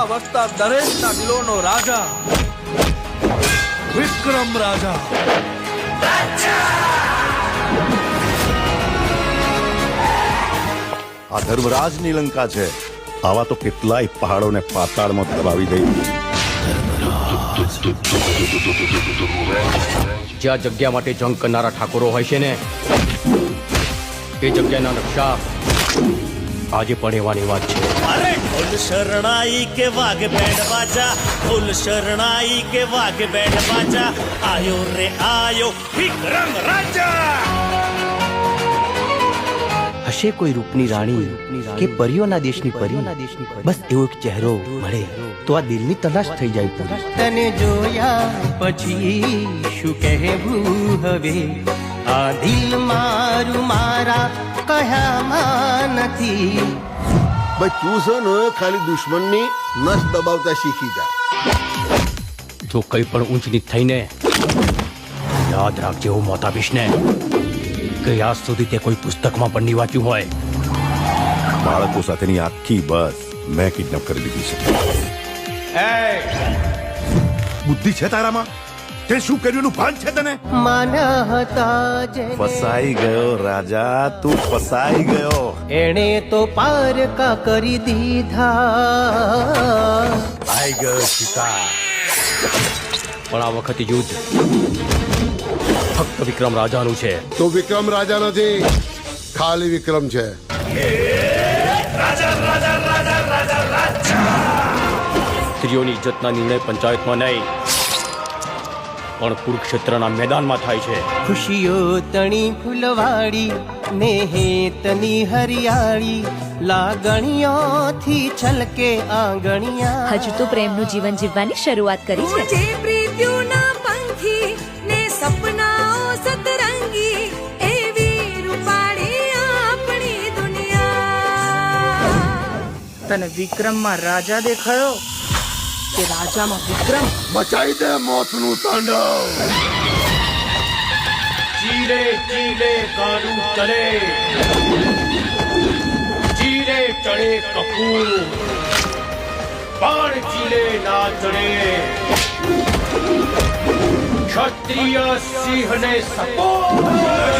રણમાં વસતા દરેકના દિલોનો રાજા વિક્રમ રાજા. આ ધર્મરાજની લંકા છે. આવા તો કેટલાય પહાડોને પાતાળમાં દબાવી દઈ. જ્યાં જગ્યા માટે જંગ કરનારા ઠાકોરો હોય છે ને, એ જગ્યાના નકશા આજે પણ એવાની વાત છે. અરે ઢોલ શરણાઈ કે વાઘ બેડ બાજા, ઢોલ શરણાઈ કે વાઘ બેડ બાજા, આયો રે આયો વિક્રમ રાજા. હશે કોઈ રૂપની રાણી કે પરીઓના દેશની પરી, બસ એવો એક ચહેરો મળે તો આ દિલની તલાશ થઈ જાય પૂરી. તને જોયા પછી શું કહેવું હવે, આ દિલ મારું મારા કયામાં નથી. ભાઈ તું છે ને ખાલી દુશ્મનની નસ દબાવતા શીખી જા. જો કઈ પણ ઊંચ નીચ થઈને યાદ રાખજે હું મોત આપીશ ને કે આજ સુધી તે કોઈ પુસ્તકમાં પણ નહીં વાંચ્યું હોય. બાળકો સાથેની આખી બસ મેં કિડનેપ કરી લીધી છે. બુદ્ધિ છે તારામાં? તે શું કર્યું એનું ભાન છે તને? માના હતા જેને ફસાઈ ગયો રાજા, તું ફસાઈ ગયો. એણે તો પારકા કરી દીધા. આઈ ગયો શિકાર. પણ આ વખતે યુદ્ધ ફક્ત વિક્રમ રાજાનું છે. તો વિક્રમ રાજા નથી, ખાલી વિક્રમ છે. સ્ત્રીઓની ઇજ્જતના નિર્ણય પંચાયતમાં નહીં પણ કુરુક્ષેત્રના મેદાનમાં થાય છે. ખુશીઓ તણી ફૂલવાડી ને હેતની હરિયાળી, લાગણીઓથી છલકે આંગણિયા. હજુ તો પ્રેમનું જીવન જીવવાની શરૂઆત કરી છે. જે પ્રીત્યુના પંખી ને સપનાઓ સતરંગી, એવી રૂપાળી આપણી દુનિયા. તને વિક્રમમાં રાજા દેખાયો કે રાજામાં વિક્રમ? મચાઈ દે મોતનું તાંડવ. ચીરે ચીરે કાળું ચડે, ચીરે ચડે કપૂર, બાણ ચીરે ના ચડે. ક્ષત્રિય સિંહને સપોટ.